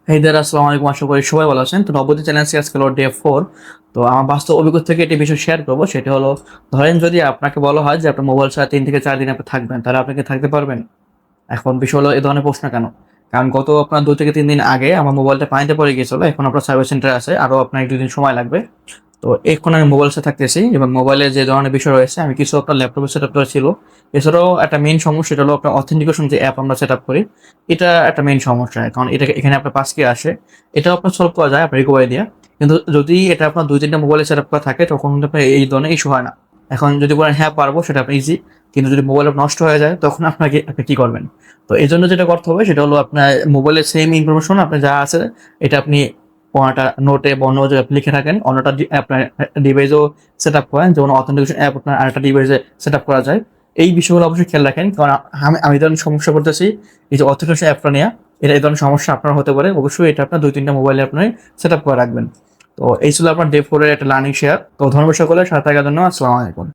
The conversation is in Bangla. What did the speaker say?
এই দের আসসালামু আলাইকুম, আশা করি সবাই ভালো আছেন। তো নবদ্বীপ চ্যানেল আজকে হলো ডে 4। তো আমার বাস্তব অভিজ্ঞতা থেকে একটি বিষয় শেয়ার করবো, সেটা হলো ধরেন যদি আপনাকে বলা হয় যে আপনার মোবাইল ছাড়া 3 থেকে 4 দিন আপনি থাকবেন, তাহলে আপনি কি থাকতে পারবেন? এখন বিষয় হলো এই ধরনের প্রশ্ন কেন? কারণ গত আপনার 2 থেকে 3 দিন আগে আমার মোবাইলটা পানিতে পড়ে গিয়েছিল। এখন আপনার সার্ভিস সেন্টার আছে, আরো আপনার 1-2 দিন সময় লাগবে। তো এখন আমি মোবাইল সাথে থাকতেছি এবং মোবাইলে যে ধরনের বিষয় রয়েছে, আমি কিছু আপনার ল্যাপটপে সেট আপ করা ছিল। এছাড়াও একটা মেইন সমস্যা, এটা হলো আপনার অথেন্টিকেশন যে অ্যাপ আমরা সেট আপ করি, এটা একটা মেইন সমস্যা। কারণ এটা এখানে আপনার পাস কি আসে, এটাও আপনার সলভ করা যায় আপনার রিকভারি দিয়ে। কিন্তু যদি এটা আপনার 2-3টা মোবাইলে সেট আপ করা থাকে, তখন কিন্তু আপনার এই ধরনের ইস্যু হয় না। এখন যদি বলেন হ্যাঁ পারবো, সেটা আপনি ইজি। কিন্তু যদি মোবাইল নষ্ট হয়ে যায়, তখন আপনি কি করবেন? তো এই জন্য যেটা করতে হবে সেটা হলো আপনার মোবাইলের সেম ইনফরমেশন আপনার যা আছে, এটা আপনি কোনটা নোটে বা অন্য জায়গায় লিখে রাখেন, অন্যটা আপনার ডিভাইসেও সেট আপ করেন, যেমন অথেন্টিকেশন অ্যাপ আপনার আরেকটা ডিভাইসে সেট আপ করা যায়। এই বিষয়গুলো অবশ্যই খেয়াল রাখেন, কারণ আমি এই ধরনের সমস্যা করতেছি এই যে অথেন্টিকেশন অ্যাপটা নিয়ে। এটা এই ধরনের সমস্যা আপনার হতে পারে, অবশ্যই এটা আপনার 2-3টা মোবাইলে আপনি সেট আপ করে রাখবেন। তো এই ছিল আপনার ডে 4 এর একটা লার্নিং শেয়ার। তো ধন্যবাদ সকলের সাথে থাকার জন্য। আসসালামু আলাইকুম।